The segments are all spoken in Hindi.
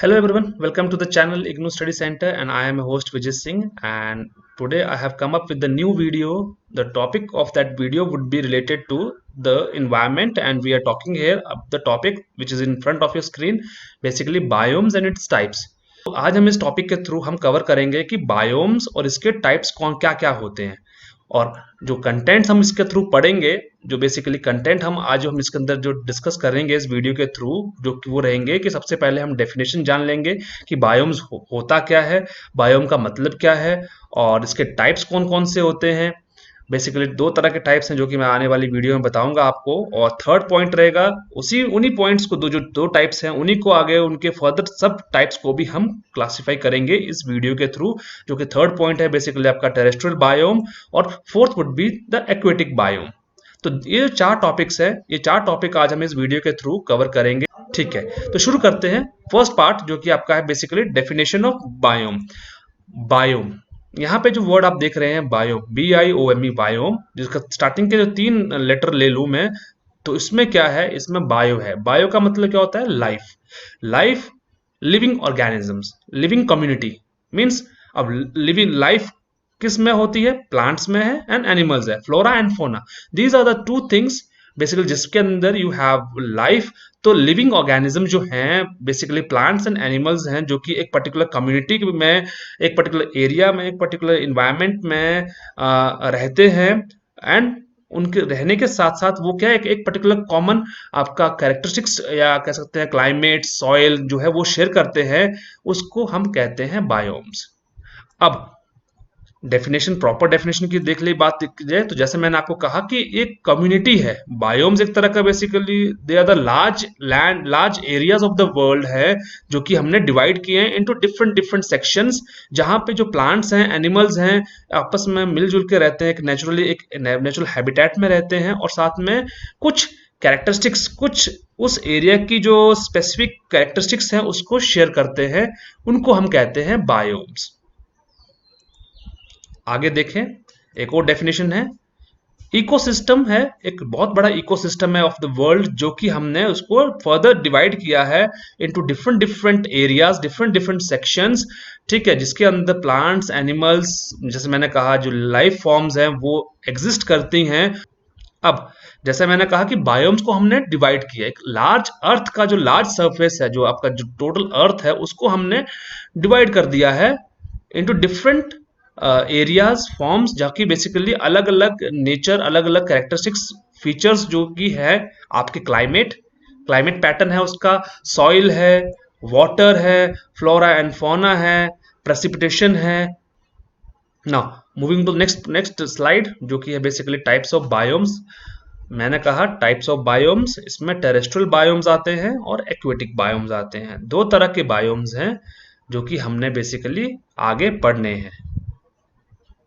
Hello everyone, welcome to the channel IGNOU Study Center and I am a host Vijay Singh, and today I have come up with the new video. The topic of that video would be related to the environment, and we are talking here the topic which is in front of your screen, basically biomes and its types. तो आज हम इस टॉपिक के थ्रू हम कवर करेंगे कि बायोम्स और इसके टाइप्स कौन क्या क्या होते हैं, और जो कंटेंट हम इसके थ्रू पढ़ेंगे, जो बेसिकली कंटेंट आज हम इसके अंदर जो डिस्कस करेंगे इस वीडियो के थ्रू, जो कि वो रहेंगे कि सबसे पहले हम डेफिनेशन जान लेंगे कि बायोम्स होता क्या है, बायोम का मतलब क्या है, और इसके टाइप्स कौन कौन से होते हैं। बेसिकली दो तरह के टाइप्स हैं जो कि मैं आने वाली वीडियो में बताऊंगा आपको, और थर्ड पॉइंट रहेगा उसी उन्हीं पॉइंट्स को, दो टाइप्स हैं उन्हीं को आगे उनके फर्दर सब टाइप्स को भी हम क्लासिफाई करेंगे इस वीडियो के थ्रू। जो कि थर्ड पॉइंट है बेसिकली आपका टेरेस्ट्रियल बायोम, और fourth would be the aquatic biome. तो ये चार टॉपिक्स है, ये चार टॉपिक आज हम इस वीडियो के थ्रू कवर करेंगे। ठीक है, तो शुरू करते हैं। फर्स्ट पार्ट जो कि आपका है basically definition of biome. Biome, यहाँ पे जो वर्ड आप देख रहे हैं बायोम, BIOME बायोम, जिसका स्टार्टिंग के जो तीन लेटर ले लूं मैं, तो इसमें क्या है, इसमें बायो है। बायो का मतलब क्या होता है? Life. Life, living organisms, living community means. अब लिविंग लाइफ किस में होती है? प्लांट्स में है एंड एनिमल्स है, flora and fauna. These are the two things basically जिसके अंदर यू हैव लाइफ। तो लिविंग ऑर्गेनिज्म जो हैं बेसिकली प्लांट्स एंड एनिमल्स हैं, जो कि एक पर्टिकुलर कम्युनिटी में, एक पर्टिकुलर एरिया में, एक पर्टिकुलर इन्वायरमेंट में रहते हैं, एंड उनके रहने के साथ साथ वो क्या है, एक पर्टिकुलर कॉमन आपका कैरेक्टरिस्टिक्स या कह सकते हैं क्लाइमेट, सॉइल जो है वो शेयर करते हैं, उसको हम कहते हैं बायोम्स। अब डेफिनेशन, प्रॉपर डेफिनेशन की देख ली बात की जाए तो जैसे मैंने आपको कहा कि एक कम्युनिटी है। बायोम्स एक तरह का basically they are the large land, large areas of the world है, जो कि हमने डिवाइड किए हैं इनटू डिफरेंट डिफरेंट सेक्शंस, जहां पे जो प्लांट्स हैं, एनिमल्स हैं, आपस में मिलजुल के रहते हैं, एक नेचुरली एक नेचुरल हैबिटेट में रहते हैं, और साथ में कुछ कैरेक्टरिस्टिक्स, कुछ उस एरिया की जो स्पेसिफिक कैरेक्टरिस्टिक्स हैं उसको शेयर करते हैं, उनको हम कहते हैं बायोम्स। आगे देखें, एक और डेफिनेशन है, इकोसिस्टम है, एक बहुत बड़ा इकोसिस्टम है ऑफ द वर्ल्ड, जो कि हमने उसको फर्दर डिवाइड किया है into different different areas, different different sections. ठीक है, जिसके अंदर प्लांट्स, एनिमल्स, जैसे मैंने कहा जो लाइफ फॉर्म्स हैं वो एग्जिस्ट करती हैं। अब जैसे मैंने कहा कि बायोम्स को हमने डिवाइड किया, एक लार्ज अर्थ का जो लार्ज सरफेस है, जो आपका जो टोटल अर्थ है, उसको हमने डिवाइड कर दिया है इनटू डिफरेंट एरियाज, फॉर्म्स, जाकि बेसिकली अलग अलग नेचर, अलग अलग कैरेक्टरिस्टिक्स, फीचर्स जो कि है, आपके क्लाइमेट, क्लाइमेट पैटर्न है उसका, सॉइल है, वाटर है, फ्लोरा एंड फौना है, प्रेसिपिटेशन है। Now moving to next next slide, जो कि है बेसिकली टाइप्स ऑफ बायोम्स। मैंने कहा टाइप्स ऑफ बायोम्स, इसमें टेरेस्ट्रियल बायोम्स आते हैं और एक्वेटिक बायोम्स आते हैं। दो तरह के बायोम्स हैं जो कि हमने बेसिकली आगे पढ़ने हैं।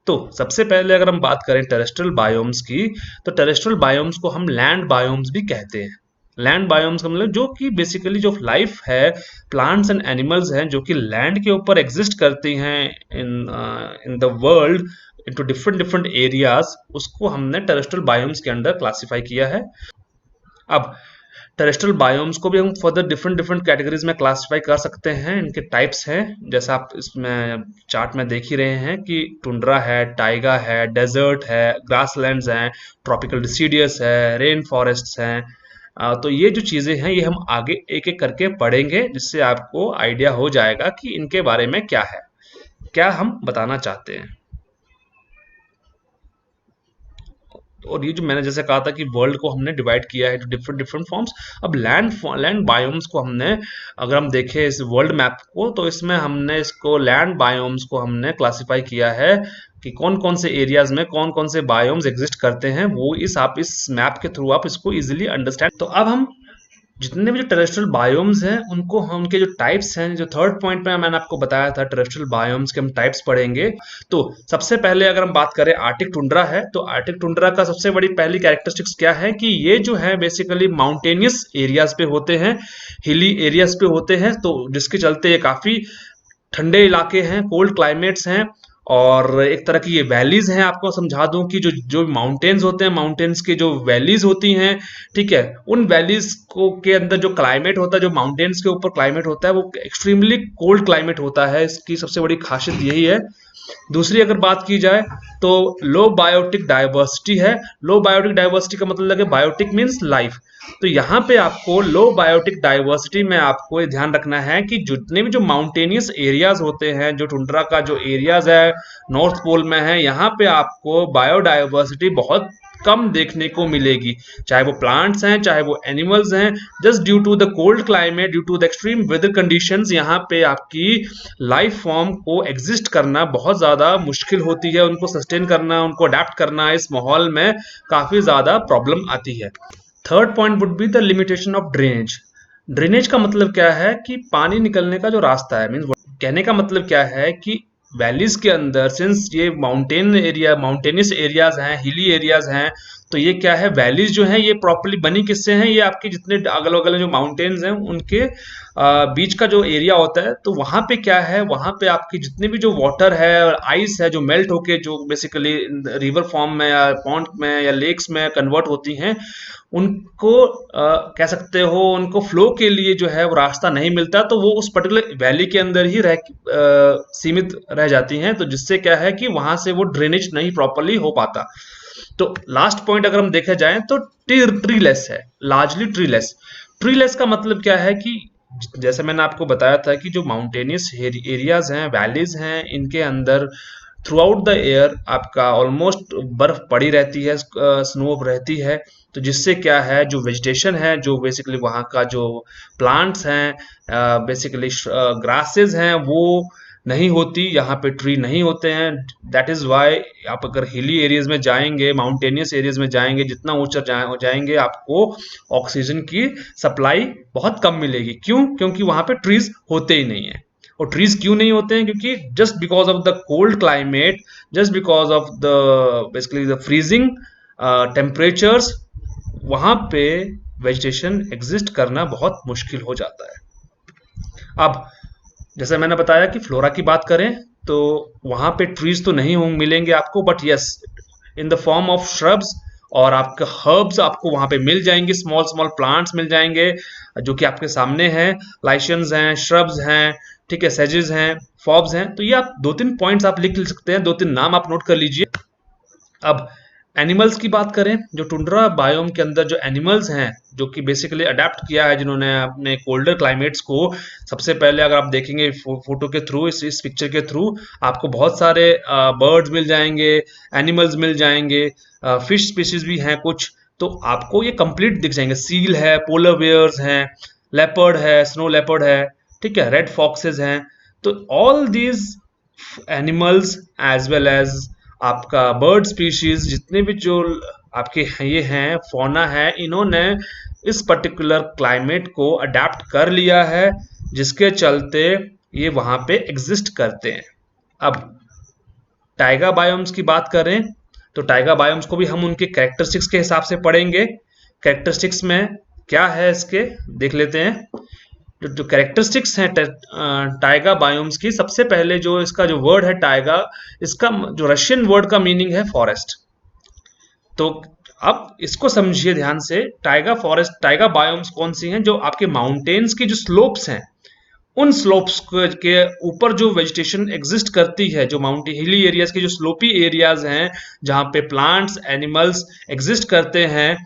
तो सबसे पहले अगर हम बात करें टेरेस्ट्रियल बायोम्स की, तो टेरेस्ट्रियल बायोम्स को हम लैंड बायोम्स भी कहते हैं। लैंड बायोम्स का मतलब जो कि बेसिकली जो लाइफ है, प्लांट्स एंड एनिमल्स हैं जो कि लैंड के ऊपर एग्जिस्ट करती हैं in in the world into different different areas, उसको हमने टेरेस्ट्रियल बायोम्स के अंडर क्लासिफाई किया है। अब टेरेस्ट्रियल बायोम्स को भी हम फर्दर डिफरेंट डिफरेंट कैटेगरीज में क्लासिफाई कर सकते हैं। इनके टाइप्स हैं, जैसा आप इसमें चार्ट में देख ही रहे हैं कि टुंड्रा है, टाइगा है, डेजर्ट है, ग्रासलैंड्स हैं, ट्रॉपिकल डिसीडियस है, रेन फॉरेस्ट्स हैं। तो ये जो चीज़ें हैं ये हम आगे एक एक करके पढ़ेंगे, जिससे आपको आइडिया हो जाएगा कि इनके बारे में क्या है, क्या हम बताना चाहते हैं। और ये जो मैंने जैसे कहा था कि वर्ल्ड को हमने डिवाइड किया है डिफरेंट डिफरेंट फॉर्म्स। अब लैंड बायोम्स को हमने, अगर हम देखें इस वर्ल्ड मैप को, तो इसमें हमने इसको लैंड बायोम्स को हमने क्लासिफाई किया है कि कौन कौन से एरियाज में कौन कौन से बायोम्स एग्जिस्ट करते हैं, वो आप इस मैप के थ्रू आप इसको इजिली अंडरस्टैंड। तो अब हम जितने भी जो टेरेस्ट्रियल बायोम्स हैं उनको हम, उनके जो टाइप्स हैं, जो थर्ड पॉइंट में मैंने आपको बताया था टेरेस्ट्रियल बायोम्स के हम टाइप्स पढ़ेंगे। तो सबसे पहले अगर हम बात करें आर्टिक टुंड्रा है, तो आर्टिक टुंड्रा का सबसे बड़ी पहली कैरेक्टरिस्टिक्स क्या है कि ये जो है बेसिकली माउंटेनियस एरियाज पे होते हैं, हिली एरियाज पे होते हैं, तो जिसके चलते ये काफी ठंडे इलाके हैं, कोल्ड क्लाइमेट्स हैं, और एक तरह की ये वैलीज हैं। आपको समझा दूं कि जो जो माउंटेन्स होते हैं, माउंटेन्स के जो वैलीज होती हैं, ठीक है, उन वैलीज को के अंदर जो क्लाइमेट होता है, जो माउंटेन्स के ऊपर क्लाइमेट होता है, वो एक्सट्रीमली कोल्ड क्लाइमेट होता है। इसकी सबसे बड़ी खासियत यही है। दूसरी अगर बात की जाए तो लो बायोटिक डाइवर्सिटी है। लो बायोटिक डाइवर्सिटी का मतलब है बायोटिक मीन्स लाइफ। तो यहाँ पे आपको लो बायोटिक डाइवर्सिटी में आपको ये ध्यान रखना है कि जितने भी जो माउंटेनियस एरियाज होते हैं, जो टुंड्रा का जो एरियाज है नॉर्थ पोल में है, यहाँ पे आपको बायोडाइवर्सिटी बहुत कम देखने को मिलेगी, चाहे वो प्लांट्स हैं चाहे वो एनिमल्स हैं। Just due to the cold climate, due to the extreme weather conditions, यहाँ पे आपकी लाइफ फॉर्म को एग्जिस्ट करना बहुत ज़्यादा मुश्किल होती है। उनको सस्टेन करना, उनको अडेप्ट करना इस माहौल में काफ़ी ज़्यादा प्रॉब्लम आती है। Third point would be the limitation of drainage. Drainage का मतलब क्या है कि पानी निकलने का जो रास्ता है, मीन्स कहने का मतलब क्या है कि वैलीज के अंदर, सिंस ये माउंटेन एरिया, माउंटेनियस एरियाज हैं, हिली एरियाज हैं, तो ये क्या है, वैलीज जो हैं ये प्रॉपर्ली बनी किससे हैं, ये आपके जितने अगल बगल जो माउंटेन्स हैं उनके बीच का जो एरिया होता है। तो वहां पे क्या है, वहां पे आपकी जितने भी जो वाटर है और आइस है जो मेल्ट होके जो बेसिकली रिवर फॉर्म में या पॉन्ड में या लेक्स में कन्वर्ट होती हैं, उनको कह सकते हो उनको फ्लो के लिए जो है वो रास्ता नहीं मिलता, तो वो उस पर्टिकुलर वैली के अंदर ही सीमित रह जाती हैं। तो जिससे क्या है कि वहां से वो ड्रेनेज नहीं प्रॉपरली हो पाता। तो लास्ट पॉइंट अगर हम देखा जाए तो ट्रीलेस है, लार्जली ट्रीलेस। ट्रीलेस का मतलब क्या है कि जैसे मैंने आपको बताया था कि जो माउंटेनियस एरियाज हैं, वैलीज हैं, इनके अंदर थ्रू आउट द एयर आपका ऑलमोस्ट बर्फ पड़ी रहती है, स्नो रहती है। तो जिससे क्या है, जो वेजिटेशन है, जो बेसिकली वहाँ का जो प्लांट्स हैं, बेसिकली ग्रासेस हैं, वो नहीं होती, यहाँ पे ट्री नहीं होते हैं। दैट इज वाई आप अगर हिली एरियाज में जाएंगे, माउंटेनियस एरियाज में जाएंगे, जितना ऊंचा जाएंगे आपको ऑक्सीजन की सप्लाई बहुत कम मिलेगी। क्यों? क्योंकि वहां पे ट्रीज होते ही नहीं है। और ट्रीज क्यों नहीं होते हैं? क्योंकि just because of the cold climate, just because of the basically the freezing temperatures, वहां पे वेजिटेशन एग्जिस्ट करना बहुत मुश्किल हो जाता है। अब जैसे मैंने बताया कि फ्लोरा की बात करें तो वहां पे ट्रीज तो नहीं होंगे, मिलेंगे आपको, but yes in the form of shrubs, और आपके हर्ब्स आपको वहां पे मिल जाएंगे, स्मॉल स्मॉल प्लांट्स मिल जाएंगे जो कि आपके सामने हैं। लाइशंस हैं, श्रब्स हैं, ठीक है, सेजेस हैं, फॉब्स हैं। तो ये आप दो तीन पॉइंट्स आप लिख सकते हैं, दो तीन नाम आप नोट कर लीजिए। अब एनिमल्स की बात करें, जो टुंड्रा बायोम के अंदर जो एनिमल्स हैं, जो कि बेसिकली अडेप्ट किया है, जिन्होंने अपने कोल्डर क्लाइमेट्स को, सबसे पहले अगर आप देखेंगे फोटो के थ्रू, इस पिक्चर के थ्रू, आपको बहुत सारे बर्ड्स मिल जाएंगे, एनिमल्स मिल जाएंगे, फिश स्पीशीज भी हैं कुछ। तो आपको ये कंप्लीट दिख जाएंगे। सील है, पोलर बेयर्स हैं, लेपर्ड है, स्नो लेपर्ड है, ठीक है, रेड फॉक्सेस हैं। तो all these animals as well as आपका बर्ड स्पीशीज, जितने भी जो आपके ये हैं फौना है, इन्होंने इस पर्टिकुलर क्लाइमेट को अडेप्ट कर लिया है, जिसके चलते ये वहां पे एग्जिस्ट करते हैं। अब टाइगा बायोम्स की बात करें तो टाइगा बायोम्स को भी हम उनके कैरेक्टरिस्टिक्स के हिसाब से पढ़ेंगे। कैरेक्टरिस्टिक्स में क्या है इसके देख लेते हैं। जो कैरेक्टरिस्टिक्स हैं टाइगा बायोम्स की, सबसे पहले जो इसका जो वर्ड है टाइगा, इसका जो रशियन वर्ड का मीनिंग है फॉरेस्ट। तो अब इसको समझिए ध्यान से, टाइगा फॉरेस्ट, टाइगा बायोम्स कौन सी हैं? जो आपके माउंटेन्स की जो स्लोप्स हैं, उन स्लोप्स के ऊपर जो वेजिटेशन एग्जिस्ट करती है, जो माउंटेन हिली एरियाज के जो स्लोपी एरियाज हैं, जहां पे प्लांट्स एनिमल्स एग्जिस्ट करते हैं,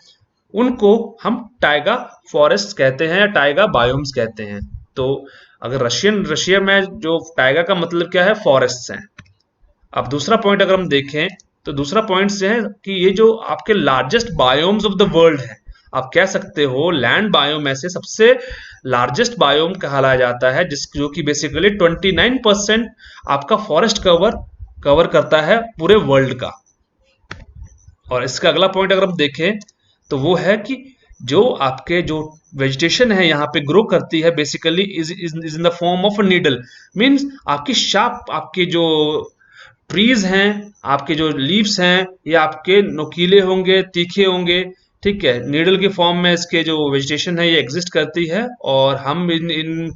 उनको हम टाइगा फॉरेस्ट कहते हैं या टाइगा बायोम्स कहते हैं। तो अगर रशिया में जो टाइगा का मतलब क्या है, फॉरेस्ट हैं। अब दूसरा पॉइंट अगर हम देखें तो दूसरा पॉइंट से है कि ये जो आपके largest biomes of the world है, आप कह सकते हो लैंड बायोम में से सबसे लार्जेस्ट बायोम कहलाया जाता है, जो कि बेसिकली 29% आपका फॉरेस्ट कवर करता है पूरे वर्ल्ड का। और इसका अगला पॉइंट अगर हम देखें तो वो है कि जो आपके जो वेजिटेशन है यहाँ पे ग्रो करती है, basically is in the form of needle. Means आपकी शार्प, आपके जो ट्रीज हैं, आपके जो लीव्स हैं, ये आपके नुकीले होंगे, तीखे होंगे, ठीक है, नीडल की फॉर्म में इसके जो वेजिटेशन है ये एग्जिस्ट करती है, और हम इन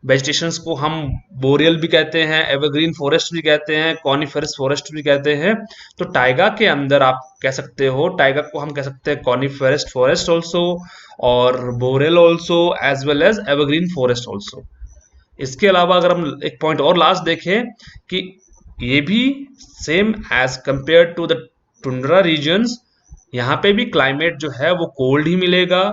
वेजिटेशंस को हम बोरियल भी कहते हैं, एवरग्रीन फॉरेस्ट भी कहते हैं, कॉनिफेरस फॉरेस्ट भी कहते हैं। तो टाइगा के अंदर आप कह सकते हो, टाइगा को हम कह सकते हैं कॉनिफेरस फॉरेस्ट ऑल्सो, और boreal also, as well as evergreen forest also. इसके अलावा अगर हम एक पॉइंट और लास्ट देखें कि ये भी same as compare to the tundra regions, यहाँ पे भी क्लाइमेट जो है वो कोल्ड ही मिलेगा।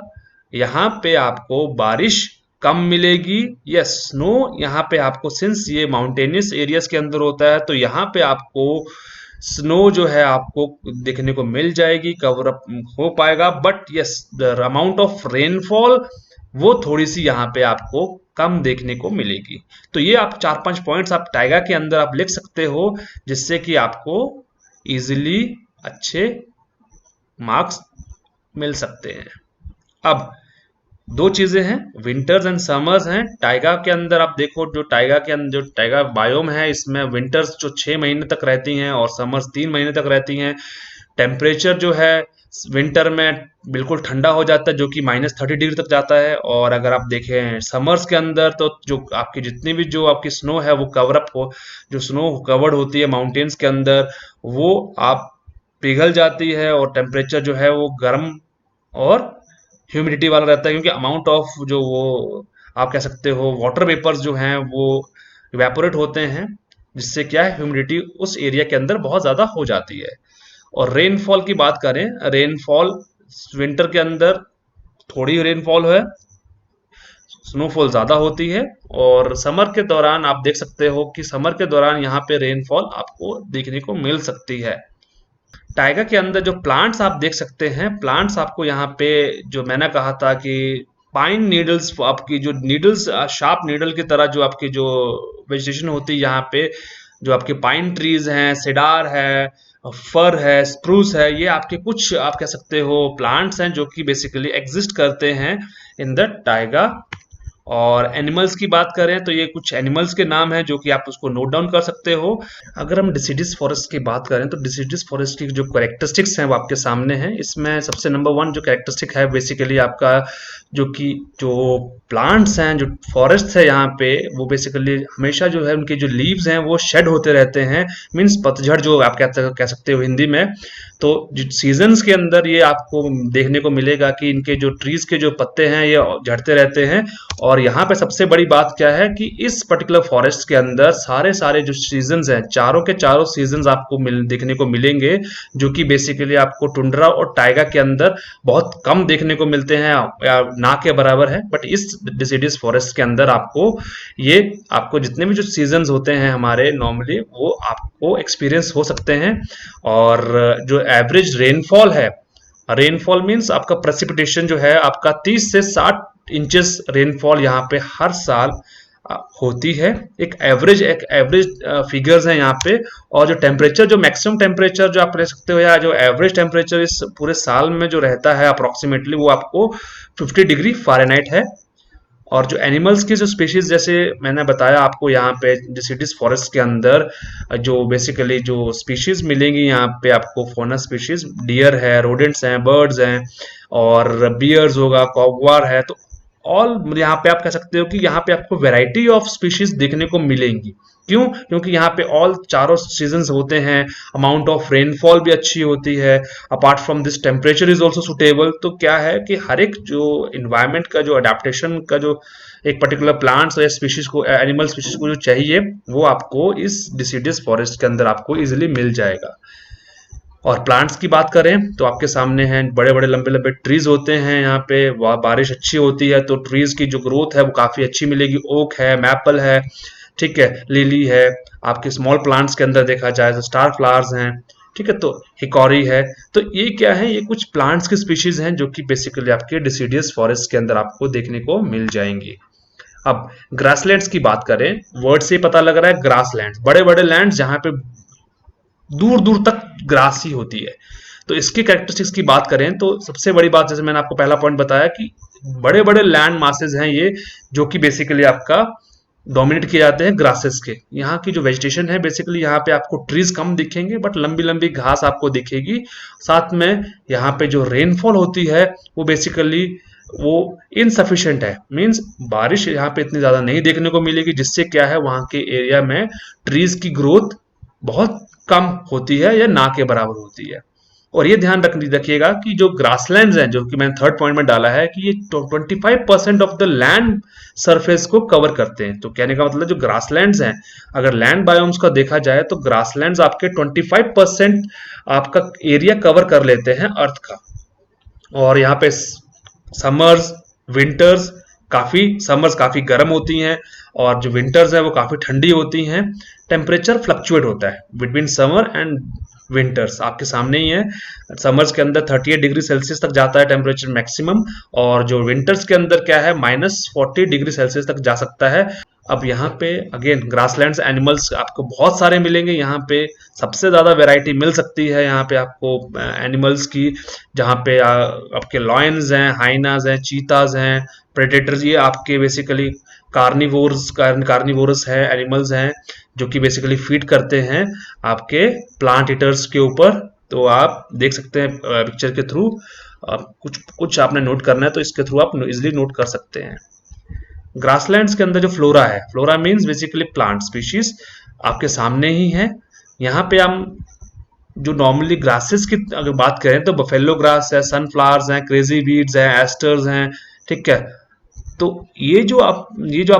यहाँ पे आपको बारिश कम मिलेगी। यस, स्नो यहाँ पे आपको, सिंस ये माउंटेनियस एरियाज के अंदर होता है, तो यहाँ पे आपको स्नो जो है आपको देखने को मिल जाएगी, कवर अप हो पाएगा। But yes, the amount of rainfall वो थोड़ी सी यहाँ पे आपको कम देखने को मिलेगी। तो ये आप 4-5 पॉइंट्स आप टाइगा के अंदर आप लिख सकते हो, जिससे कि आपको इजीली अच्छे मार्क्स मिल सकते हैं। अब दो चीजें हैं, विंटर्स एंड समर्स हैं टाइगा के अंदर। आप देखो, जो टाइगा के अंदर, जो टाइगा बायोम है, इसमें विंटर्स जो 6 महीने तक रहती हैं और समर्स 3 महीने तक रहती हैं। टेम्परेचर जो है विंटर में बिल्कुल ठंडा हो जाता है, जो कि -30 डिग्री तक जाता है। और अगर आप देखें समर्स के अंदर, तो जो आपकी जितनी भी जो आपकी स्नो है वो कवर अप हो, जो स्नो कवर्ड होती है माउंटेन्स के अंदर, वो आप पिघल जाती है, और टेम्परेचर जो है वो गर्म और ह्यूमिडिटी वाला रहता है, क्योंकि अमाउंट ऑफ जो वो आप कह सकते हो वाटर वेपर्स जो हैं वो इवेपोरेट होते हैं, जिससे क्या है, ह्यूमिडिटी उस एरिया के अंदर बहुत ज़्यादा हो जाती है। और रेनफॉल की बात करें, रेनफॉल विंटर के अंदर थोड़ी रेनफॉल है, स्नोफॉल ज़्यादा होती है। और समर के दौरान आप देख सकते हो कि समर के दौरान यहाँ पे रेनफॉल आपको देखने को मिल सकती है। टाइगर के अंदर जो प्लांट्स आप देख सकते हैं, प्लांट्स आपको यहाँ पे, जो मैंने कहा था कि पाइन नीडल्स, आपकी जो नीडल्स शार्प नीडल की तरह जो आपकी जो वेजिटेशन होती है यहाँ पे, जो आपके पाइन ट्रीज हैं, सिडार है, फर है, स्प्रूस है, ये आपके कुछ आप कह सकते हो प्लांट्स हैं जो कि बेसिकली एग्जिस्ट करते हैं इन द टाइगा। और एनिमल्स की बात करें तो ये कुछ एनिमल्स के नाम हैं जो कि आप उसको नोट डाउन कर सकते हो। अगर हम डिसिडिस फॉरेस्ट की बात करें, तो डिसिडिस फॉरेस्ट की जो कैरेक्टरिस्टिक्स हैं वो आपके सामने हैं। इसमें सबसे नंबर 1 जो कैरेक्टरिस्टिक है बेसिकली आपका, जो कि जो प्लांट्स हैं, जो फॉरेस्ट है यहाँ पे, वो बेसिकली हमेशा जो है उनके जो लीव्स हैं वो शेड होते रहते हैं, मीन्स पतझड़ जो आप कह सकते हो हिंदी में। तो जो सीजन्स के अंदर ये आपको देखने को मिलेगा कि इनके जो ट्रीज के जो पत्ते हैं ये झड़ते रहते हैं। और यहाँ पे सबसे बड़ी बात क्या है कि इस पर्टिकुलर फॉरेस्ट के अंदर सारे सारे जो सीजन्स हैं, चारों के चारों सीजन्स आपको देखने को मिलेंगे, जो कि बेसिकली आपको टुंड्रा और टाइगा के अंदर बहुत कम देखने को मिलते हैं, या ना के बराबर है। बट इस डिसिडियस फॉरेस्ट के अंदर आपको जितने भी जो सीजन्स होते हैं हमारे नॉर्मली, वो आपको एक्सपीरियंस हो सकते हैं। और जो एवरेज रेनफॉल है, रेनफॉल मीन्स आपका प्रेसिपिटेशन जो है आपका 30 से 60 इंचेस रेनफॉल यहाँ पे हर साल होती है। एक एवरेज फिगर्स हैं यहाँ पे। और जो टेम्परेचर, जो मैक्सिमम टेम्परेचर जो आप ले सकते हो, या जो एवरेज टेम्परेचर इस पूरे साल में जो रहता है अप्रोक्सीमेटली, वो आपको 50 डिग्री फ़ारेनहाइट है। और जो एनिमल्स की जो स्पीशीज, जैसे मैंने बताया आपको, यहाँ पे डिसिडिस फॉरेस्ट के अंदर जो बेसिकली जो स्पीशीज मिलेंगी, यहाँ पे आपको फौना स्पीशीज, डियर है, रोडेंट्स हैं, बर्ड्स हैं, और बियर्स होगा, कॉगवार है। तो ऑल यहाँ पे आप कह सकते हो कि यहाँ पे आपको वैरायटी ऑफ स्पीशीज देखने को मिलेंगी। क्यों? क्योंकि यहाँ पे ऑल चारों सीजन्स होते हैं, अमाउंट ऑफ रेनफॉल भी अच्छी होती है, apart from this temperature is also suitable. तो क्या है कि हर एक जो इन्वायरमेंट का जो अडेप्टेशन का जो एक पर्टिकुलर प्लांट्स या स्पीशीज को, एनिमल स्पीशीज को जो चाहिए, वो आपको इस डिसिडियस फॉरेस्ट के अंदर आपको इजिली मिल जाएगा। और प्लांट्स की बात करें तो आपके सामने हैं बड़े बड़े लंबे लंबे ट्रीज होते हैं यहाँ पे। बारिश अच्छी होती है तो ट्रीज की जो ग्रोथ है वो काफी अच्छी मिलेगी। ओक है, मैपल है, ठीक है, लिली है। आपके स्मॉल प्लांट्स के अंदर देखा जाए तो स्टार फ्लावर्स हैं, ठीक है, तो हिकॉरी है। तो ये क्या है, ये कुछ प्लांट्स की स्पीशीज हैं जो कि बेसिकली आपके डिसिडियस फॉरेस्ट के अंदर आपको देखने को मिल जाएंगी। अब ग्रासलैंड्स की बात करें, वर्ड से ही पता लग रहा है, ग्रासलैंड, बड़े बड़े लैंड जहां पे दूर दूर तक ग्रास ही होती है। तो इसकी कैरेक्टरिस्टिक्स की बात करें तो सबसे बड़ी बात, जैसे मैंने आपको पहला पॉइंट बताया कि बड़े बड़े लैंड मासेस हैं ये, जो कि बेसिकली आपका डोमिनेट किए जाते हैं ग्रासेस के। यहाँ की जो वेजिटेशन है बेसिकली यहाँ पे आपको ट्रीज कम दिखेंगे बट लंबी लंबी घास आपको दिखेगी। साथ में यहाँ पे जो रेनफॉल होती है वो बेसिकली वो इनसफिशिएंट है, मींस बारिश यहाँ पे इतनी ज्यादा नहीं देखने को मिलेगी, जिससे क्या है वहाँ के एरिया में ट्रीज की ग्रोथ बहुत कम होती है या ना के बराबर होती है। और ये ध्यान रखिएगा कि जो ग्रासलैंड्स हैं, जो कि मैंने थर्ड पॉइंट में डाला है कि ये 25% ऑफ द लैंड सरफेस को कवर करते हैं। तो कहने का मतलब जो ग्रासलैंड्स हैं, अगर लैंड बायोम्स का देखा जाए तो ग्रासलैंड्स आपके 25% आपका एरिया कवर कर लेते हैं अर्थ का। और यहाँ पे समर्स, विंटर्स, काफी समर्स काफी गर्म होती हैं और जो विंटर्स है वो काफी ठंडी होती हैं। टेम्परेचर फ्लक्चुएट होता है बिटवीन समर एंड विंटर्स, आपके सामने ही है। समर्स के अंदर 38 डिग्री सेल्सियस तक जाता है टेम्परेचर मैक्सिमम, और जो विंटर्स के अंदर क्या है -40 डिग्री सेल्सियस तक जा सकता है। अब यहाँ पे अगेन ग्रासलैंड्स एनिमल्स आपको बहुत सारे मिलेंगे। यहाँ पे सबसे ज्यादा वैरायटी मिल सकती है यहाँ पे आपको एनिमल्स की, जहाँ पे आपके लॉयंस हैं, हाइनाज हैं, चीताज हैं, प्रेडेटर्स, ये आपके बेसिकली कार्निवोरस है एनिमल्स हैं जो कि बेसिकली फीड करते हैं आपके प्लांट ईटर्स के ऊपर। तो आप देख सकते हैं पिक्चर के थ्रू, कुछ कुछ आपने नोट करना है तो इसके थ्रू आप इजिली नोट कर सकते हैं। ग्रासलैंड्स के अंदर जो फ्लोरा है, flora means basically plant species, आपके सामने ही है। यहाँ पे हम जो नॉर्मली ग्रासेस की अगर बात करें तो बफेलो ग्रास है, सनफ्लावर्स हैं, क्रेजी वीड्स हैं, एस्टर्स हैं, ठीक है। तो ये जो आप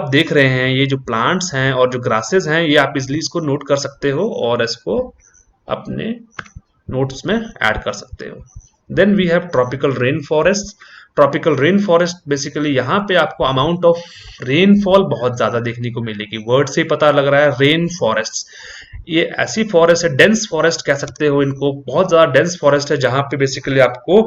देख रहे हैं, ये जो प्लांट्स हैं और जो ग्रासेस हैं, ये आप इजिली इसको नोट कर सकते हो और इसको अपने नोट्स में ऐड कर सकते हो। Then we have tropical rainforest. Tropical rainforest basically यहाँ पे आपको अमाउंट ऑफ रेनफॉल बहुत ज्यादा देखने को मिलेगी। वर्ड से ही पता लग रहा है, रेन फॉरेस्ट। ये ऐसी फॉरेस्ट है, डेंस फॉरेस्ट कह सकते हो इनको, बहुत ज्यादा डेंस फॉरेस्ट है जहाँ पे बेसिकली आपको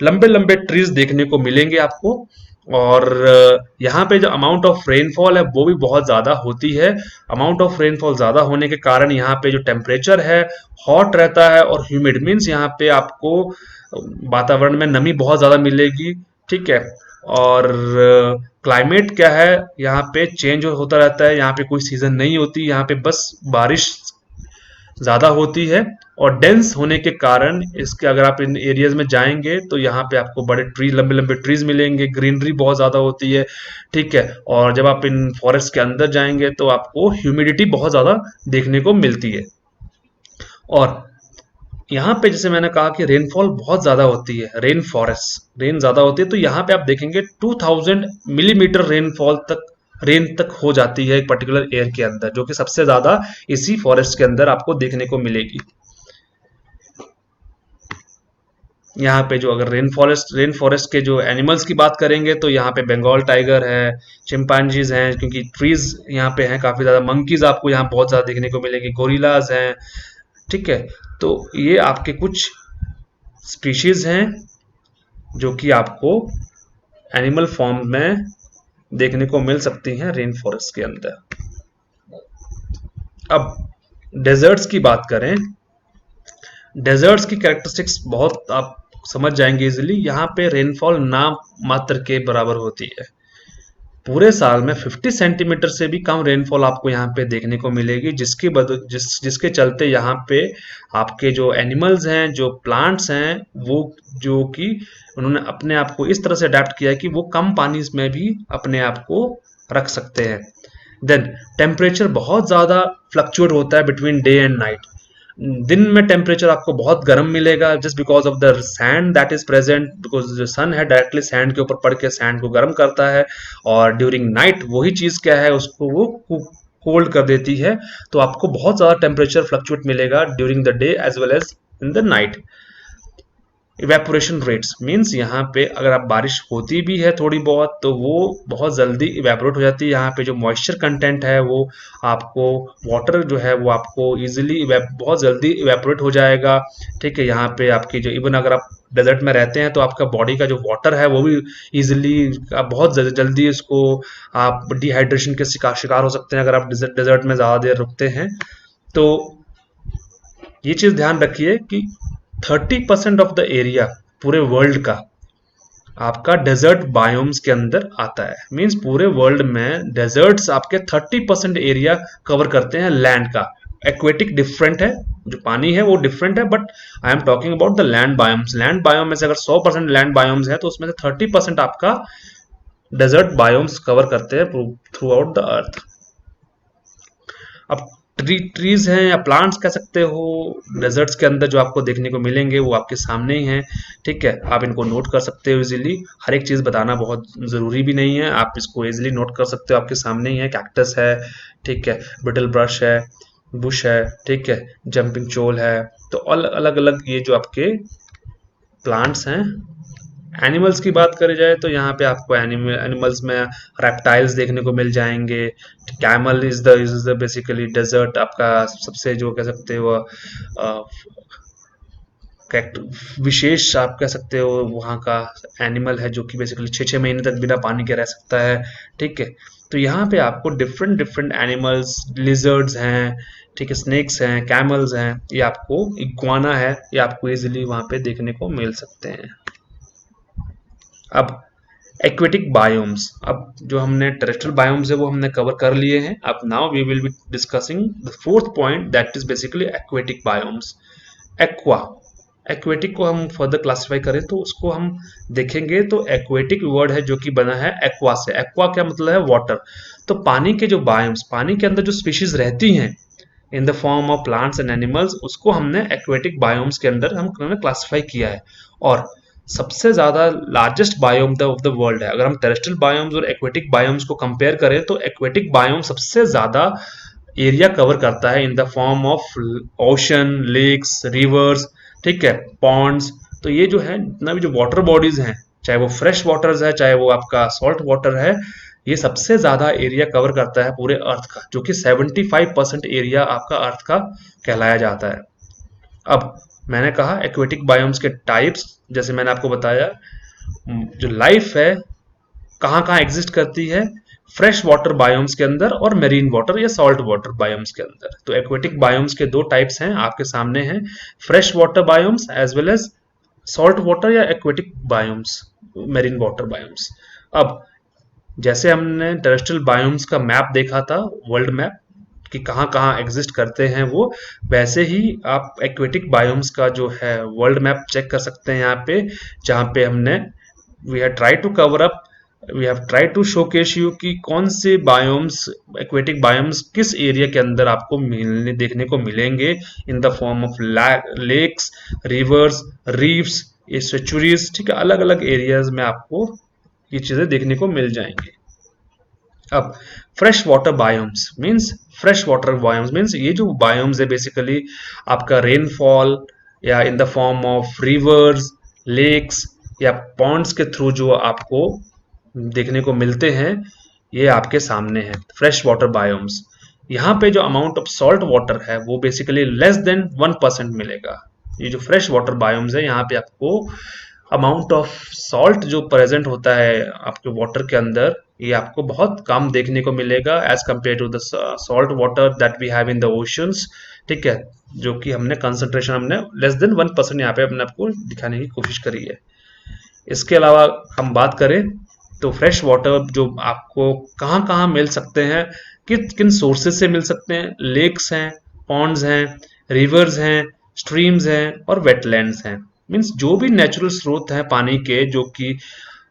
लंबे लंबे ट्रीज देखने को मिलेंगे आपको। और यहाँ पे जो अमाउंट ऑफ रेनफॉल है वो भी बहुत ज़्यादा होती है। अमाउंट ऑफ रेनफॉल ज़्यादा होने के कारण यहाँ पे जो टेम्परेचर है हॉट रहता है और ह्यूमिड, मीन्स यहाँ पे आपको वातावरण में नमी बहुत ज़्यादा मिलेगी, ठीक है। और क्लाइमेट क्या है, यहाँ पे चेंज होता रहता है, यहाँ पे कोई सीजन नहीं होती, यहाँ पे बस बारिश ज्यादा होती है। और डेंस होने के कारण इसके अगर आप इन एरियाज में जाएंगे तो यहाँ पे आपको बड़े ट्री, लंबे लंबे ट्रीज मिलेंगे, ग्रीनरी बहुत ज्यादा होती है, ठीक है। और जब आप इन फॉरेस्ट के अंदर जाएंगे तो आपको ह्यूमिडिटी बहुत ज्यादा देखने को मिलती है। और यहाँ पे जैसे मैंने कहा कि रेनफॉल बहुत ज्यादा होती है, रेन ज्यादा होती है, तो यहाँ पे आप देखेंगे 2000 मिलीमीटर रेन तक हो जाती है एक पर्टिकुलर एयर के अंदर, जो कि सबसे ज्यादा इसी फॉरेस्ट के अंदर आपको देखने को मिलेगी। यहाँ पे जो अगर रेन फॉरेस्ट के जो एनिमल्स की बात करेंगे तो यहाँ पे बंगाल टाइगर है, चिंपांजीज हैं, क्योंकि ट्रीज यहाँ पे हैं काफी ज्यादा, मंकीज आपको यहाँ बहुत ज्यादा देखने को मिलेंगे, गोरिल्लाज हैं, ठीक है। तो ये आपके कुछ स्पीशीज हैं जो कि आपको एनिमल फॉर्म में देखने को मिल सकती हैं रेन फॉरेस्ट के अंदर। अब डेजर्ट्स की बात करें, डेजर्ट्स की कैरेक्टरिस्टिक्स बहुत आप समझ जाएंगे इजिली। यहाँ पे रेनफॉल नाम मात्र के बराबर होती है। पूरे साल में 50 सेंटीमीटर से भी कम रेनफॉल आपको यहाँ पे देखने को मिलेगी, जिसके चलते यहाँ पे आपके जो एनिमल्स हैं, जो प्लांट्स हैं, वो जो कि उन्होंने अपने आप को इस तरह से अडेप्ट किया है कि वो कम पानी में भी अपने आप को रख सकते हैं। देन टेम्परेचर बहुत ज़्यादा फ्लक्चुएट होता है बिटवीन डे एंड नाइट। दिन में टेम्परेचर आपको बहुत गर्म मिलेगा just because of the sand that is present, because जो सन है डायरेक्टली सैंड के ऊपर पड़ के सैंड को गर्म करता है, और ड्यूरिंग नाइट वही चीज क्या है उसको वो कोल्ड कर देती है। तो आपको बहुत ज्यादा टेम्परेचर फ्लक्चुएट मिलेगा during the day as well as in the night. Evaporation rates means यहाँ पे अगर आप बारिश होती भी है थोड़ी बहुत तो वो बहुत जल्दी इवेपोरेट हो जाती है। यहाँ पे जो मॉइस्चर कंटेंट है वो आपको, वाटर जो है वो आपको इजीली बहुत जल्दी इवेपोरेट हो जाएगा, ठीक है। यहाँ पे आपकी जो इवन अगर आप डेजर्ट में रहते हैं तो आपका बॉडी का जो वाटर है वो भी इजीली, आप बहुत जल्दी इसको, आप डिहाइड्रेशन के शिकार हो सकते हैं अगर आप डेजर्ट में ज़्यादा देर रुकते हैं। तो ये चीज़ ध्यान रखिए कि 30% ऑफ द एरिया पूरे वर्ल्ड का आपका डेजर्ट बायोम्स के अंदर आता है। मींस पूरे वर्ल्ड में डेजर्ट्स आपके 30% एरिया कवर करते हैं लैंड का। एक्वेटिक डिफरेंट है, जो पानी है वो डिफरेंट है, but I am talking about the land biomes. Land biome में से अगर 100% लैंड बायोम्स है तो उसमें से 30% आपका डेजर्ट बायोम्स कवर करते हैं थ्रू आउट द अर्थ। अब ट्रीज हैं या प्लांट्स कह सकते हो डेजर्ट्स के अंदर जो आपको देखने को मिलेंगे वो आपके सामने ही हैं। ठीक है, आप इनको नोट कर सकते हो इजीली। हर एक चीज़ बताना बहुत ज़रूरी भी नहीं है, आप इसको इजीली नोट कर सकते हो, आपके सामने ही है। कैक्टस है, ठीक है, ब्रिटल ब्रश है, बुश है, ठीक है, जंपिंग चोल है। तो अलग अलग ये जो आपके प्लांट्स हैं। एनिमल्स की बात करी जाए तो यहाँ पे आपको एनिमल्स में रेप्टाइल्स देखने को मिल जाएंगे। Camel is the basically desert आपका सबसे जो कह सकते हो विशेष आप कह सकते हो वहाँ का एनिमल है, जो कि बेसिकली 6-6 महीने तक बिना पानी के रह सकता है। ठीक है, तो यहाँ पे आपको डिफरेंट डिफरेंट एनिमल्स, लिजर्ड्स हैं, ठीक है, स्नेक्स हैं, कैमल्स हैं, ये आपको इग्वाना है, ये आपको इजिली वहाँ पे देखने को मिल सकते हैं। अब एक्वेटिक बायोम्स, अब जो हमने टेरेस्ट्रियल बायोम्स है वो हमने कवर कर लिए हैं। अब now we will be discussing the fourth point, that is basically aquatic biomes. Aqua, aquatic को हम फर्दर क्लासिफाई करें तो उसको हम देखेंगे तो एक्वेटिक वर्ड है जो कि बना है एक्वा से। एक्वा क्या मतलब है? वाटर। तो पानी के जो बायोम्स, पानी के अंदर जो स्पीशीज रहती हैं in the form of plants and animals, उसको हमने एक्वेटिक बायोम्स के अंदर हमने क्लासिफाई किया है। और सबसे ज्यादा largest biome of the world है। अगर हम टेरेस्ट्रियल बायोम्स और एक्वेटिक बायोम्स को कंपेयर करें तो एक्वेटिक बायोम सबसे ज्यादा एरिया कवर करता है in the form of ocean, lakes, rivers, ठीक है, पॉन्ड्स। तो ये जो है जितना भी जो वाटर बॉडीज हैं, चाहे वो फ्रेश वाटर्स है चाहे वो आपका सॉल्ट वाटर है, ये सबसे ज्यादा एरिया कवर करता है पूरे अर्थ का, जो कि 75% एरिया आपका अर्थ का कहलाया जाता है। अब मैंने कहा एक्वेटिक बायोम्स के टाइप्स, जैसे मैंने आपको बताया जो लाइफ है कहाँ कहाँ एग्जिस्ट करती है, फ्रेश वाटर बायोम्स के अंदर और मेरीन वाटर या सॉल्ट वाटर बायोम्स के अंदर। तो एक्वेटिक बायोम्स के दो टाइप्स हैं आपके सामने हैं, fresh water biomes as well as salt water या aquatic biomes, marine water biomes. अब जैसे हमने टेरेस्ट्रियल बायोम्स का मैप देखा था, वर्ल्ड मैप, कि कहाँ कहाँ एग्जिस्ट करते हैं वो, वैसे ही आप एक्वेटिक बायोम्स का जो है वर्ल्ड मैप चेक कर सकते हैं यहाँ पे, जहाँ पे हमने we have try to cover up, we have try to showcase you कि कौन से बायोम्स, एक्वेटिक बायोम्स किस एरिया के अंदर आपको मिलने देखने को मिलेंगे in the form of lakes, rivers, reefs, estuaries. ठीक है, अलग अलग एरियाज में आपको ये चीजें देखने को मिल जाएंगी। अब fresh water biomes means, fresh water biomes means ये जो बायोम्स है बेसिकली आपका रेनफॉल या in the form of rivers, lakes या पॉन्ड्स के थ्रू जो आपको देखने को मिलते हैं, ये आपके सामने है फ्रेश वाटर बायोम्स। यहाँ पे जो अमाउंट ऑफ सॉल्ट वाटर है वो बेसिकली लेस देन 1% मिलेगा। ये जो फ्रेश वाटर बायोम्स है यहाँ पे आपको अमाउंट ऑफ सॉल्ट जो प्रेजेंट होता है आपके वाटर के अंदर, ये आपको बहुत कम देखने को मिलेगा as compare to the salt water that we have in the oceans. ठीक है, जो कि हमने कंसंट्रेशन हमने लेस देन 1% यहाँ पे अपने आपको दिखाने की कोशिश करी है। इसके अलावा हम बात करें तो फ्रेश वाटर जो आपको कहाँ कहाँ मिल सकते हैं, किन किन सोर्सेज से मिल सकते हैं, लेक्स हैं, पॉन्ड्स हैं, रिवर्स हैं, स्ट्रीम्स हैं और वेटलैंड्स हैं। मीन्स जो भी नेचुरल स्रोत हैं पानी के, जो कि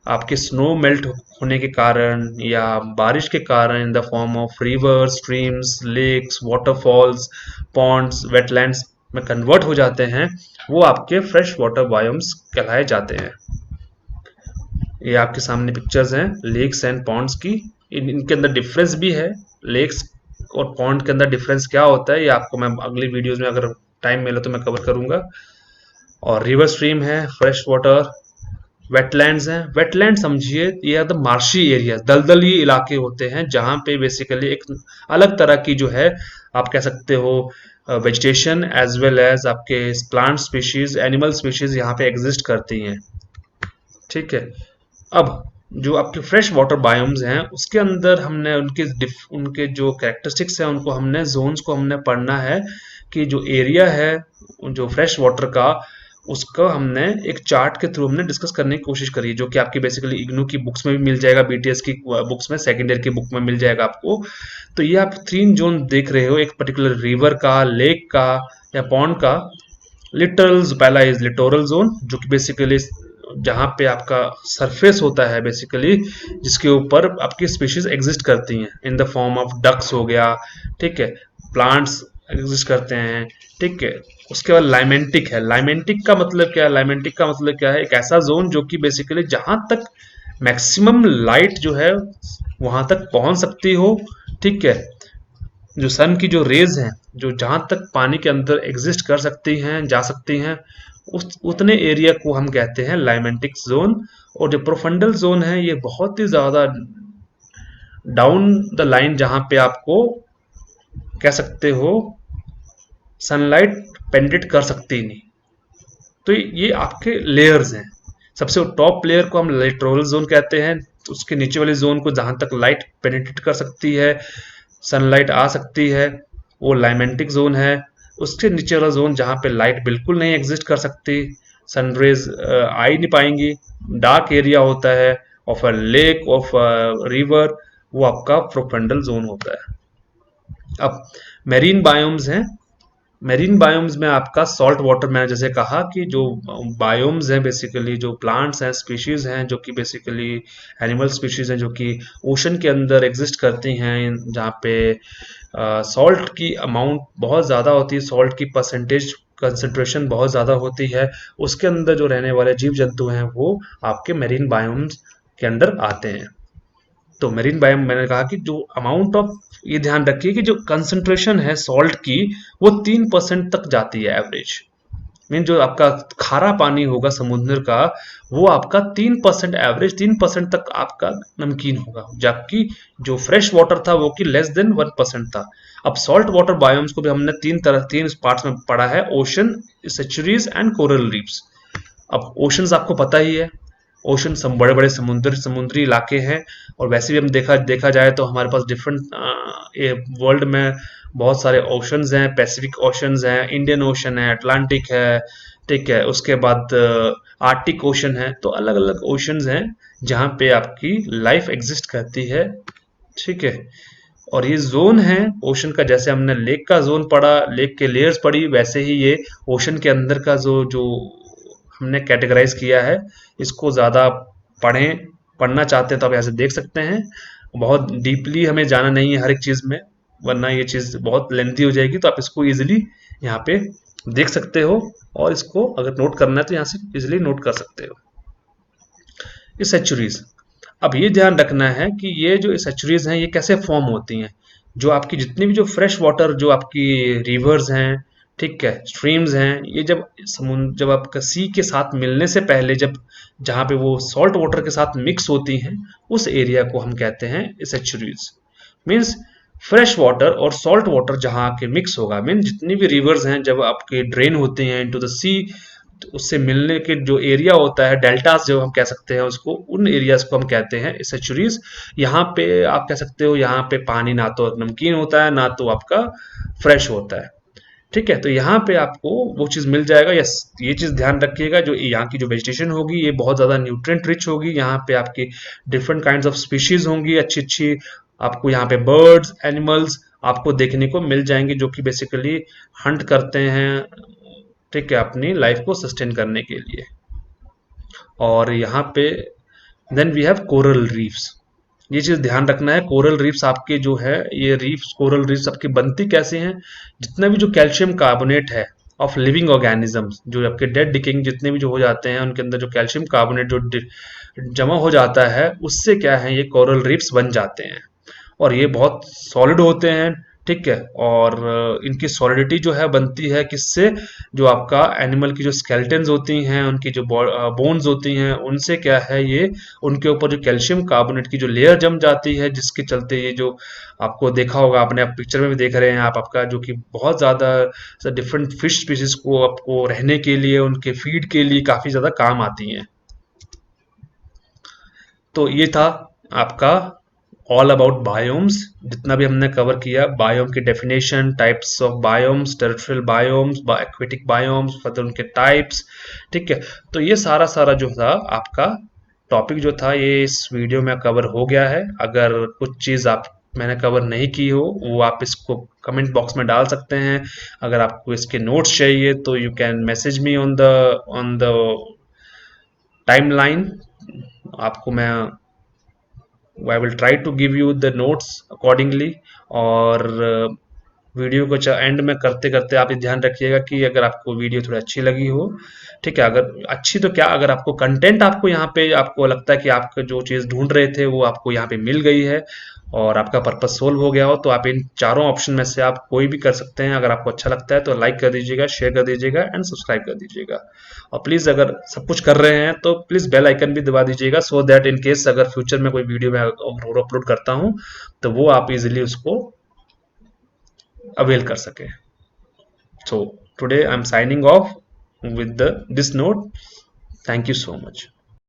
आपके स्नो मेल्ट होने के कारण या बारिश के कारण in the form of river, streams, lakes, waterfalls, ponds, wetlands में कन्वर्ट हो जाते हैं, वो आपके फ्रेश वाटर बायोम्स कहलाए जाते हैं। ये आपके सामने पिक्चर्स हैं लेक्स एंड पॉन्ड्स की। इनके अंदर डिफरेंस भी है, लेक्स और पॉन्ड के अंदर डिफरेंस क्या होता है ये आपको मैं अगली वीडियोस में अगर टाइम मिला तो मैं कवर करूंगा। और रिवर स्ट्रीम है, फ्रेश वाटर, वेटलैंड्स हैं। वेटलैंड समझिए ये द मार्शी एरिया, दलदली इलाके होते हैं जहां पे बेसिकली एक अलग तरह की जो है आप कह सकते हो वेजिटेशन एज वेल एज आपके प्लांट स्पीशीज, एनिमल स्पीशीज यहाँ पे एग्जिस्ट करती हैं। ठीक है, अब जो आपके फ्रेश वाटर बायोम्स हैं उसके अंदर हमने उनके जो कैरेक्टरिस्टिक्स हैं उनको हमने जोन्स को हमने पढ़ना है कि जो एरिया है जो फ्रेश वाटर का उसका हमने एक चार्ट के थ्रू हमने डिस्कस करने की कोशिश करी है, जो कि आपकी बेसिकली इग्नू की बुक्स में भी मिल जाएगा, बीटीएस की बुक्स में, सेकेंड ईयर की बुक में मिल जाएगा आपको। तो ये आप 3 जोन देख रहे हो, एक पर्टिकुलर रिवर का, लेक का या पॉन्ड का। लिटरल्स पहला इज लिटोरल जोन, जो कि बेसिकली जहाँ पे आपका सरफेस होता है बेसिकली, जिसके ऊपर आपकी स्पीशीज एग्जिस्ट करती हैं in the form of ducks हो गया, ठीक है, प्लांट्स एग्जिस्ट करते हैं, ठीक है। उसके बाद लाइमेंटिक है। लाइमेंटिक का मतलब क्या है? लाइमेंटिक का मतलब क्या है? एक ऐसा जोन जो कि बेसिकली जहां तक मैक्सिमम लाइट जो है वहां तक पहुंच सकती हो, ठीक है, जो सन की जो रेज हैं, जो जहां तक पानी के अंदर एग्जिस्ट कर सकती हैं, जा सकती हैं, उस उतने एरिया को हम कहते हैं लाइमेंटिक जोन। और जो प्रोफंडल जोन है, ये बहुत ही ज्यादा डाउन द लाइन, जहां पे आपको कह सकते हो सनलाइट पेनिट्रेट कर सकती नहीं। तो ये आपके लेयर्स हैं। सबसे टॉप लेयर को हम लिटोरल जोन कहते हैं। उसके नीचे वाले जोन को जहां तक लाइट पेनिट्रेट कर सकती है, सनलाइट आ सकती है, वो लाइमेंटिक जोन है। उसके नीचे वाला जोन जहां पे लाइट बिल्कुल नहीं एग्जिस्ट कर सकती, सनरेज आ ही नहीं पाएंगी, डार्क एरिया होता है of a lake, of river, वो आपका प्रोफंडल जोन होता है। अब मेरीन बायोम्स हैं। मेरीन बायोम्स में आपका सॉल्ट वाटर, मैंने जैसे कहा कि जो बायोम्स हैं बेसिकली, जो प्लांट्स हैं, स्पीशीज हैं, जो कि बेसिकली एनिमल स्पीशीज हैं, जो कि ओशन के अंदर एग्जिस्ट करती हैं, जहाँ पे सॉल्ट की अमाउंट बहुत ज़्यादा होती है, सॉल्ट की परसेंटेज कंसंट्रेशन बहुत ज़्यादा होती है, उसके अंदर जो रहने वाले जीव जंतु हैं वो आपके मेरीन बायोम्स के अंदर आते हैं। तो मेरीन बायोम, मैंने कहा कि जो अमाउंट ऑफ, ये ध्यान रखिए कि जो कंसंट्रेशन है सॉल्ट की, वो 3% तक जाती है एवरेज। मीन जो आपका खारा पानी होगा समुद्र का, वो आपका 3% एवरेज, 3% तक आपका नमकीन होगा, जबकि जो फ्रेश वाटर था वो कि लेस देन 1% था। अब सॉल्ट वाटर बायोम्स को भी हमने तीन पार्ट्स में पढ़ा है: ओशन, सेचुरीज एंड कोरल रीफ्स। अब ओशंस आपको पता ही है, ओशन सब बड़े बड़े समुद्री इलाके हैं। और वैसे भी हम देखा देखा जाए तो हमारे पास डिफरेंट वर्ल्ड में बहुत सारे ओशंस हैं। पैसिफिक ओशंस हैं, इंडियन ओशन है, अटलांटिक है, ठीक है, उसके बाद आर्टिक ओशन है। तो अलग अलग ओशंस हैं जहाँ पे आपकी लाइफ एग्जिस्ट करती है, ठीक है। और ये जोन है ओशन का, जैसे हमने लेक का जोन पढ़ा, लेक के लेयर्स पढ़ी, वैसे ही ये ओशन के अंदर का जो जो हमने कैटेगराइज किया है, इसको ज़्यादा पढ़ें। पढ़ना चाहते हैं तो आप ऐसे देख सकते हैं। बहुत डीपली हमें जाना नहीं है हर एक चीज़ में, वरना ये चीज़ बहुत लेंथी हो जाएगी। तो आप इसको इजीली यहाँ पे देख सकते हो, और इसको अगर नोट करना है तो यहाँ से इजीली नोट कर सकते हो। ये सेचुरीज, अब ये ध्यान रखना है कि ये जो सेचुरीज हैं ये कैसे फॉर्म होती हैं। जो आपकी जितनी भी जो फ्रेश वाटर, जो आपकी रिवर्स हैं, ठीक है, स्ट्रीम्स हैं, ये जब समुद्र, जब आपका सी के साथ मिलने से पहले, जब जहाँ पे वो सॉल्ट वाटर के साथ मिक्स होती हैं, उस एरिया को हम कहते हैं सेचुरीज। मीन्स फ्रेश वाटर और सॉल्ट वाटर जहाँ के मिक्स होगा, मीन जितनी भी रिवर्स हैं जब आपके ड्रेन होते हैं इनटू द सी, तो उससे मिलने के जो एरिया होता है, डेल्टास जो हम कह सकते हैं उसको, उन एरियाज को हम कहते हैं सेचुरीज। यहाँ पे आप कह सकते हो, यहाँ पे पानी ना तो नमकीन होता है, ना तो आपका फ्रेश होता है, ठीक है। तो यहाँ पे आपको वो चीज़ मिल जाएगा। यस, ये चीज़ ध्यान रखिएगा, जो यहाँ की जो वेजिटेशन होगी ये बहुत ज़्यादा न्यूट्रिएंट रिच होगी। यहाँ पे आपकी डिफरेंट काइंड्स ऑफ स्पीशीज होंगी, अच्छी अच्छी। आपको यहाँ पे बर्ड्स, एनिमल्स आपको देखने को मिल जाएंगे, जो कि बेसिकली हंट करते हैं, ठीक है, अपनी लाइफ को सस्टेन करने के लिए। और यहाँ पे then we have coral reefs. ये चीज ध्यान रखना है, कोरल रीफ्स आपके जो है, ये रीफ्स, कोरल रीफ्स आपकी बनती कैसे हैं? जितना भी जो कैल्शियम कार्बोनेट है ऑफ लिविंग ऑर्गेनिजम्स, जो आपके डेड डिकेइंग जितने भी जो हो जाते हैं, उनके अंदर जो कैल्शियम कार्बोनेट जो जमा हो जाता है, उससे क्या है, ये कोरल रीफ्स बन जाते हैं। और ये बहुत सॉलिड होते हैं, ठीक है। और इनकी सॉलिडिटी जो है बनती है किससे? जो आपका एनिमल की जो स्केलेटन्स होती हैं, उनकी जो बोन्स होती हैं, उनसे क्या है, ये उनके ऊपर जो कैल्शियम कार्बोनेट की जो लेयर जम जाती है, जिसके चलते ये जो आपको देखा होगा आपने, आप पिक्चर में भी देख रहे हैं आप, आपका जो कि बहुत ज़्यादा डिफरेंट फिश स्पीशीज को आपको रहने के लिए, उनके फीड के लिए काफ़ी ज़्यादा काम आती हैं। तो ये था आपका ऑल अबाउट बायोम्स। जितना भी हमने कवर किया, बायोम की definition, types of biomes, territorial biomes, aquatic biomes, फिर उनके टाइप्स। ठीक है, तो ये सारा सारा जो था आपका टॉपिक जो था, ये इस वीडियो में कवर हो गया है। अगर कुछ चीज़ आप मैंने कवर नहीं की हो, वो आप इसको कमेंट बॉक्स में डाल सकते हैं। अगर आपको इसके नोट्स चाहिए तो you can message me on the timeline. आपको मैं I will try to give you the notes accordingly. और वीडियो को एंड में करते करते आप ये ध्यान रखिएगा कि अगर आपको वीडियो थोड़ी अच्छी लगी हो, ठीक है, अगर अच्छी तो क्या, अगर आपको कंटेंट आपको यहाँ पे आपको लगता है कि आपको जो चीज़ ढूंढ रहे थे वो आपको यहाँ पे मिल गई है और आपका पर्पस सोल्व हो गया हो, तो आप इन चारों ऑप्शन में से आप कोई भी कर सकते हैं। अगर आपको अच्छा लगता है तो लाइक कर दीजिएगा, शेयर कर दीजिएगा एंड सब्सक्राइब कर दीजिएगा। और प्लीज़ अगर सब कुछ कर रहे हैं तो प्लीज़ बेल आइकन भी दबा दीजिएगा, सो दैट इन केस अगर फ्यूचर में कोई वीडियो मैं और अपलोड करता हूँ तो वो आप इजीली उसको अवेल कर सके। So today I'm signing off with this note. Thank you so much.